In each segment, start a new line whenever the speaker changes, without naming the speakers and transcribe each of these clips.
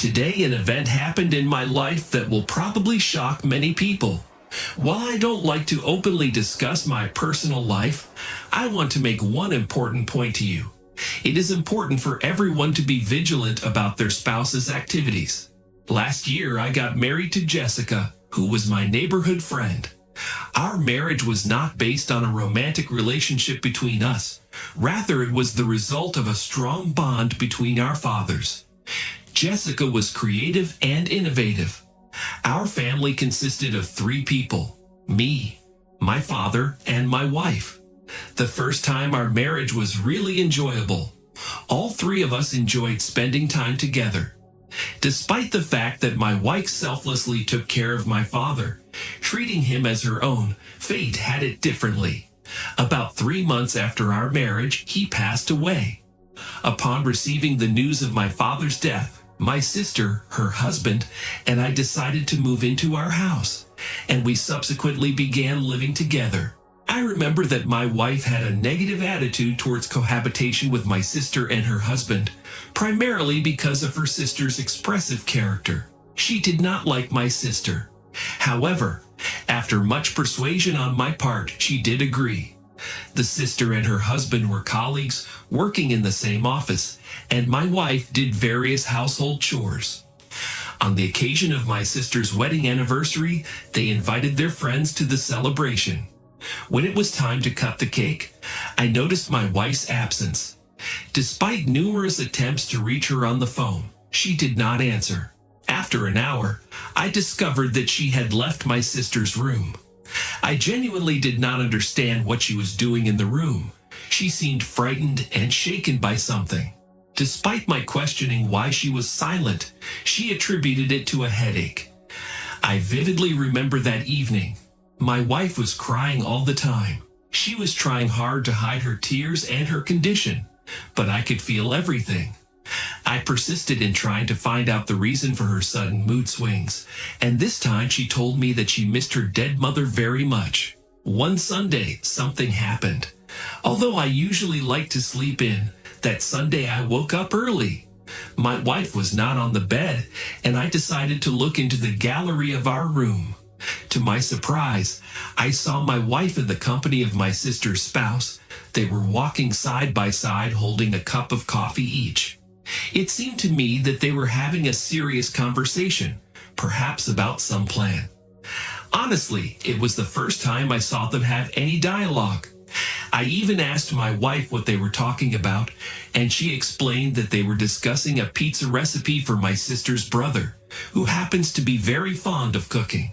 Today, an event happened in my life that will probably shock many people. While I don't like to openly discuss my personal life, I want to make one important point to you. It is important for everyone to be vigilant about their spouse's activities. Last year, I got married to Jessica, who was my neighborhood friend. Our marriage was not based on a romantic relationship between us. Rather, it was the result of a strong bond between our fathers. Jessica was creative and innovative. Our family consisted of 3 people: me, my father, and my wife. The first time our marriage was really enjoyable. All 3 of us enjoyed spending time together. Despite the fact that my wife selflessly took care of my father, treating him as her own, fate had it differently. About 3 months after our marriage, he passed away. Upon receiving the news of my father's death, my sister, her husband, and I decided to move into our house, and we subsequently began living together. I remember that my wife had a negative attitude towards cohabitation with my sister and her husband, primarily because of her sister's expressive character. She did not like my sister. However, after much persuasion on my part, she did agree. The sister and her husband were colleagues working in the same office, and my wife did various household chores. On the occasion of my sister's wedding anniversary, they invited their friends to the celebration. When it was time to cut the cake, I noticed my wife's absence. Despite numerous attempts to reach her on the phone, she did not answer. After an hour, I discovered that she had left my sister's room. I genuinely did not understand what she was doing in the room. She seemed frightened and shaken by something. Despite my questioning why she was silent, she attributed it to a headache. I vividly remember that evening. My wife was crying all the time. She was trying hard to hide her tears and her condition, but I could feel everything. I persisted in trying to find out the reason for her sudden mood swings, and this time she told me that she missed her dead mother very much. One Sunday, something happened. Although I usually like to sleep in, that Sunday I woke up early. My wife was not on the bed, and I decided to look into the gallery of our room. To my surprise, I saw my wife in the company of my sister's spouse. They were walking side by side holding a cup of coffee each. It seemed to me that they were having a serious conversation, perhaps about some plan. Honestly, it was the first time I saw them have any dialogue. I even asked my wife what they were talking about, and she explained that they were discussing a pizza recipe for my sister's brother, who happens to be very fond of cooking.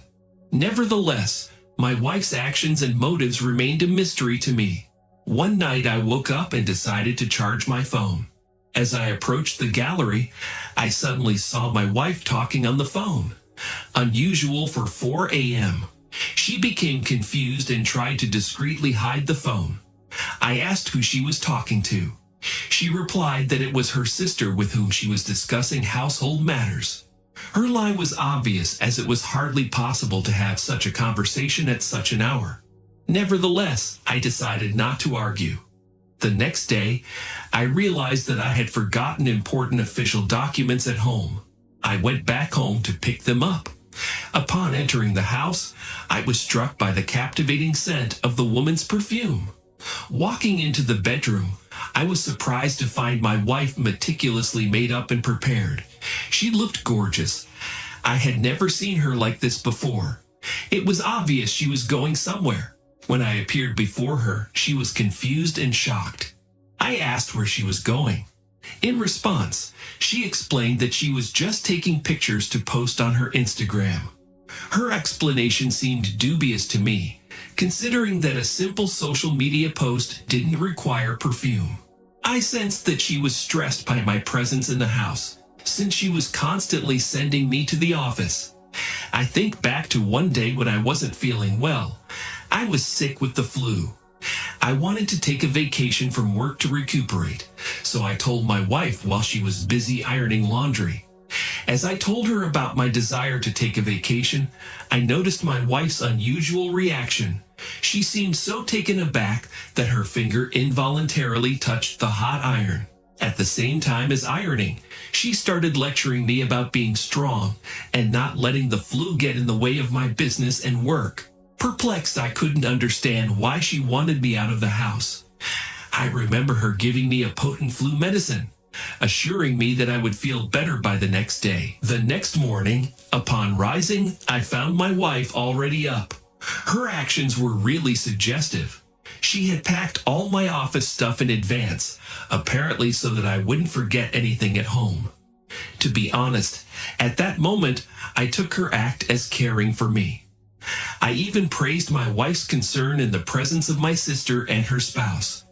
Nevertheless, my wife's actions and motives remained a mystery to me. One night I woke up and decided to charge my phone. As I approached the gallery, I suddenly saw my wife talking on the phone. Unusual for 4 a.m. She became confused and tried to discreetly hide the phone. I asked who she was talking to. She replied that it was her sister with whom she was discussing household matters. Her lie was obvious, as it was hardly possible to have such a conversation at such an hour. Nevertheless, I decided not to argue. The next day, I realized that I had forgotten important official documents at home. I went back home to pick them up. Upon entering the house, I was struck by the captivating scent of the woman's perfume. Walking into the bedroom, I was surprised to find my wife meticulously made up and prepared. She looked gorgeous. I had never seen her like this before. It was obvious she was going somewhere. When I appeared before her, she was confused and shocked. I asked where she was going. In response, she explained that she was just taking pictures to post on her Instagram. Her explanation seemed dubious to me, considering that a simple social media post didn't require perfume. I sensed that she was stressed by my presence in the house, since she was constantly sending me to the office. I think back to one day when I wasn't feeling well. I was sick with the flu. I wanted to take a vacation from work to recuperate, so I told my wife while she was busy ironing laundry. As I told her about my desire to take a vacation, I noticed my wife's unusual reaction. She seemed so taken aback that her finger involuntarily touched the hot iron. At the same time as ironing, she started lecturing me about being strong and not letting the flu get in the way of my business and work. Perplexed, I couldn't understand why she wanted me out of the house. I remember her giving me a potent flu medicine, assuring me that I would feel better by the next day. The next morning, upon rising, I found my wife already up. Her actions were really suggestive. She had packed all my office stuff in advance, apparently so that I wouldn't forget anything at home. To be honest, at that moment, I took her act as caring for me. I even praised my wife's concern in the presence of my sister and her spouse.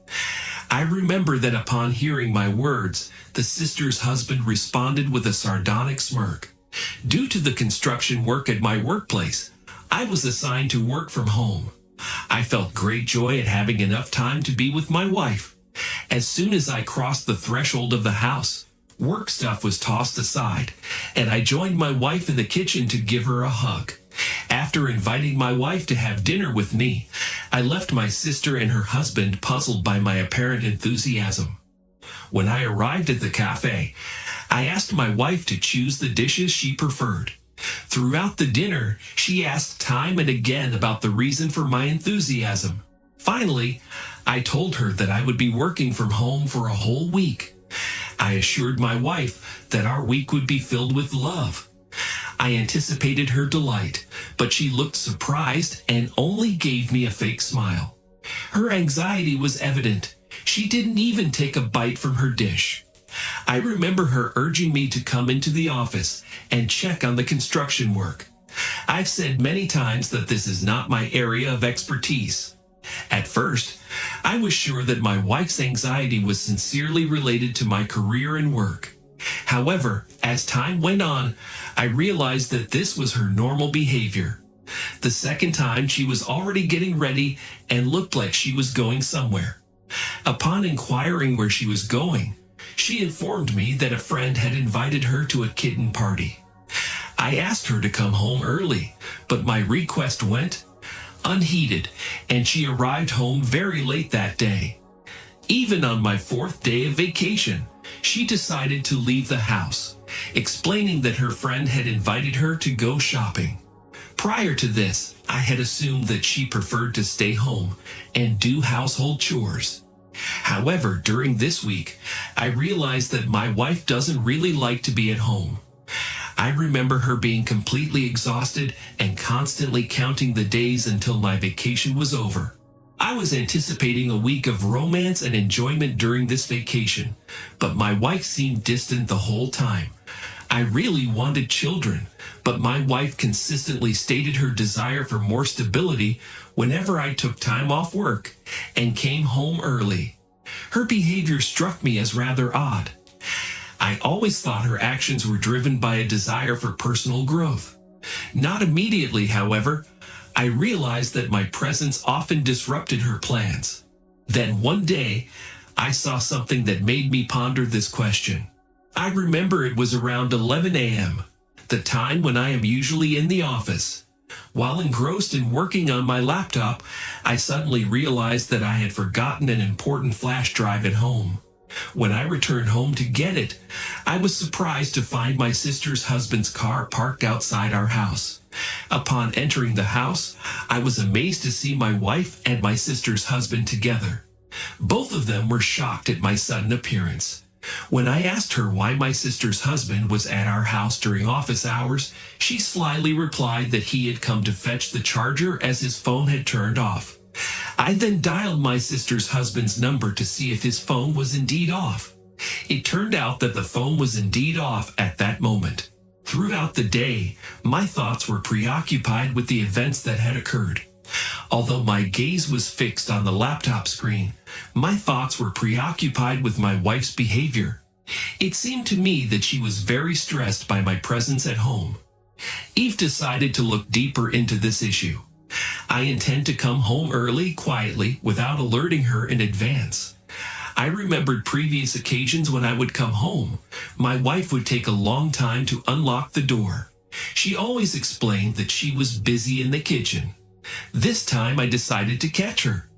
I remember that upon hearing my words, the sister's husband responded with a sardonic smirk. Due to the construction work at my workplace, I was assigned to work from home. I felt great joy at having enough time to be with my wife. As soon as I crossed the threshold of the house, work stuff was tossed aside, and I joined my wife in the kitchen to give her a hug. After inviting my wife to have dinner with me, I left my sister and her husband puzzled by my apparent enthusiasm. When I arrived at the cafe, I asked my wife to choose the dishes she preferred. Throughout the dinner, she asked time and again about the reason for my enthusiasm. Finally, I told her that I would be working from home for a whole week. I assured my wife that our week would be filled with love. I anticipated her delight, but she looked surprised and only gave me a fake smile. Her anxiety was evident. She didn't even take a bite from her dish. I remember her urging me to come into the office and check on the construction work. I've said many times that this is not my area of expertise. At first, I was sure that my wife's anxiety was sincerely related to my career and work. However, as time went on, I realized that this was her normal behavior. The second time, she was already getting ready and looked like she was going somewhere. Upon inquiring where she was going, she informed me that a friend had invited her to a kitten party. I asked her to come home early, but my request went unheeded, and she arrived home very late that day. Even on my fourth day of vacation, she decided to leave the house, explaining that her friend had invited her to go shopping. Prior to this, I had assumed that she preferred to stay home and do household chores. However, during this week, I realized that my wife doesn't really like to be at home. I remember her being completely exhausted and constantly counting the days until my vacation was over. I was anticipating a week of romance and enjoyment during this vacation, but my wife seemed distant the whole time. I really wanted children, but my wife consistently stated her desire for more stability whenever I took time off work and came home early. Her behavior struck me as rather odd. I always thought her actions were driven by a desire for personal growth. Not immediately, however, I realized that my presence often disrupted her plans. Then one day, I saw something that made me ponder this question. I remember it was around 11 a.m., the time when I am usually in the office. While engrossed in working on my laptop, I suddenly realized that I had forgotten an important flash drive at home. When I returned home to get it, I was surprised to find my sister's husband's car parked outside our house. Upon entering the house, I was amazed to see my wife and my sister's husband together. Both of them were shocked at my sudden appearance. When I asked her why my sister's husband was at our house during office hours, she slyly replied that he had come to fetch the charger as his phone had turned off. I then dialed my sister's husband's number to see if his phone was indeed off. It turned out that the phone was indeed off at that moment. Throughout the day, my thoughts were preoccupied with the events that had occurred. Although my gaze was fixed on the laptop screen, my thoughts were preoccupied with my wife's behavior. It seemed to me that she was very stressed by my presence at home. Eve decided to look deeper into this issue. I intend to come home early, quietly, without alerting her in advance. I remembered previous occasions when I would come home. My wife would take a long time to unlock the door. She always explained that she was busy in the kitchen. This time I decided to catch her.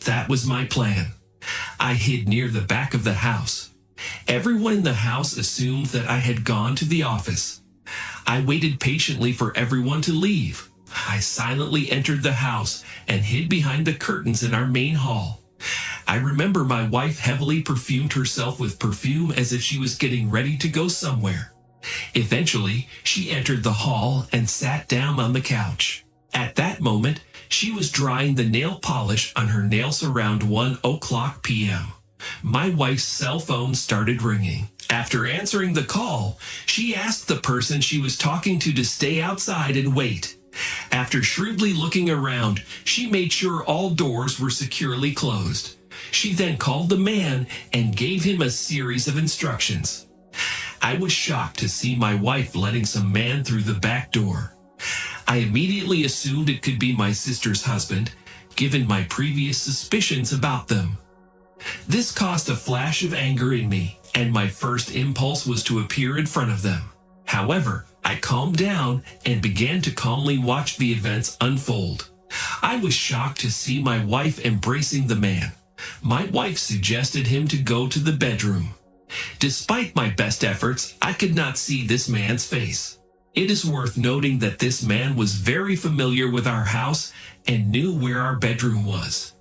That was my plan. I hid near the back of the house. Everyone in the house assumed that I had gone to the office. I waited patiently for everyone to leave. I silently entered the house and hid behind the curtains in our main hall. I remember my wife heavily perfumed herself with perfume as if she was getting ready to go somewhere. Eventually, she entered the hall and sat down on the couch. At that moment, she was drying the nail polish on her nails around 1:00 p.m. My wife's cell phone started ringing. After answering the call, she asked the person she was talking to stay outside and wait. After shrewdly looking around, she made sure all doors were securely closed. She then called the man and gave him a series of instructions. I was shocked to see my wife letting some man through the back door. I immediately assumed it could be my sister's husband, given my previous suspicions about them. This caused a flash of anger in me, and my first impulse was to appear in front of them. However, I calmed down and began to calmly watch the events unfold. I was shocked to see my wife embracing the man. My wife suggested him to go to the bedroom. Despite my best efforts, I could not see this man's face. It is worth noting that this man was very familiar with our house and knew where our bedroom was.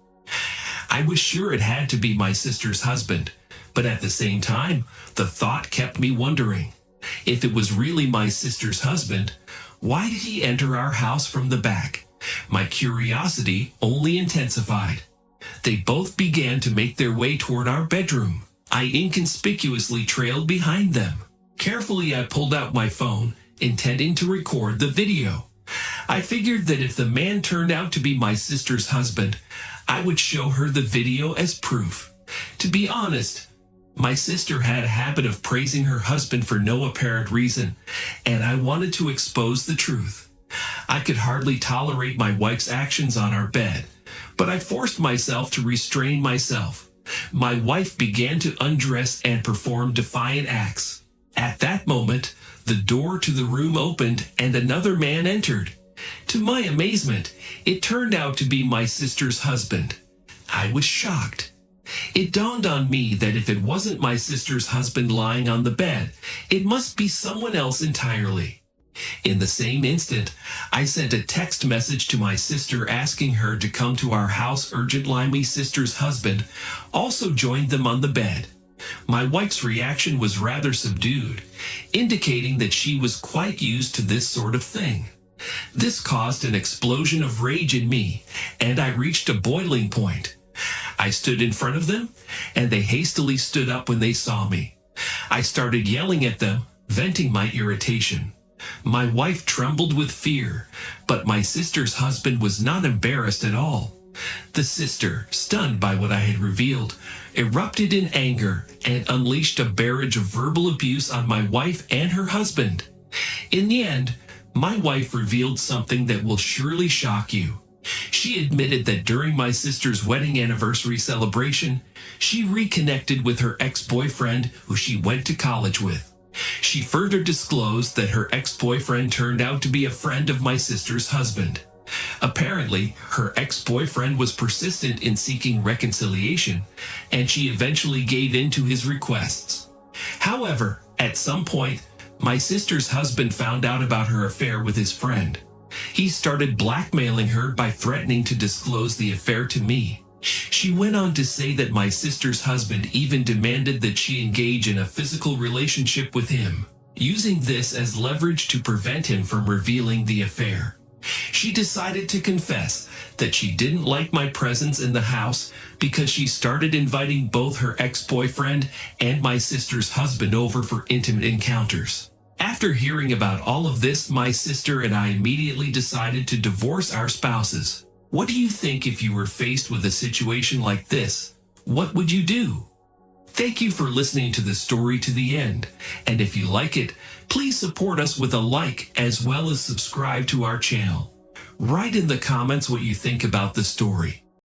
I was sure it had to be my sister's husband, but at the same time, the thought kept me wondering. If it was really my sister's husband, why did he enter our house from the back? My curiosity only intensified. They both began to make their way toward our bedroom. I inconspicuously trailed behind them. Carefully, I pulled out my phone, intending to record the video. I figured that if the man turned out to be my sister's husband, I would show her the video as proof. To be honest, my sister had a habit of praising her husband for no apparent reason, and I wanted to expose the truth. I could hardly tolerate my wife's actions on our bed, but I forced myself to restrain myself. My wife began to undress and perform defiant acts. At that moment, the door to the room opened and another man entered. To my amazement, it turned out to be my sister's husband. I was shocked. It dawned on me that if it wasn't my sister's husband lying on the bed, it must be someone else entirely. In the same instant, I sent a text message to my sister asking her to come to our house urgently. My sister's husband also joined them on the bed. My wife's reaction was rather subdued, indicating that she was quite used to this sort of thing. This caused an explosion of rage in me, and I reached a boiling point. I stood in front of them, and they hastily stood up when they saw me. I started yelling at them, venting my irritation. My wife trembled with fear, but my sister's husband was not embarrassed at all. The sister, stunned by what I had revealed, erupted in anger and unleashed a barrage of verbal abuse on my wife and her husband. In the end, my wife revealed something that will surely shock you. She admitted that during my sister's wedding anniversary celebration, she reconnected with her ex-boyfriend who she went to college with. She further disclosed that her ex-boyfriend turned out to be a friend of my sister's husband. Apparently, her ex-boyfriend was persistent in seeking reconciliation, and she eventually gave in to his requests. However, at some point, my sister's husband found out about her affair with his friend. He started blackmailing her by threatening to disclose the affair to me. She went on to say that my sister's husband even demanded that she engage in a physical relationship with him, using this as leverage to prevent him from revealing the affair. She decided to confess that she didn't like my presence in the house because she started inviting both her ex-boyfriend and my sister's husband over for intimate encounters. After hearing about all of this, my sister and I immediately decided to divorce our spouses. What do you think if you were faced with a situation like this? What would you do? Thank you for listening to the story to the end, and if you like it, please support us with a like as well as subscribe to our channel. Write in the comments what you think about the story.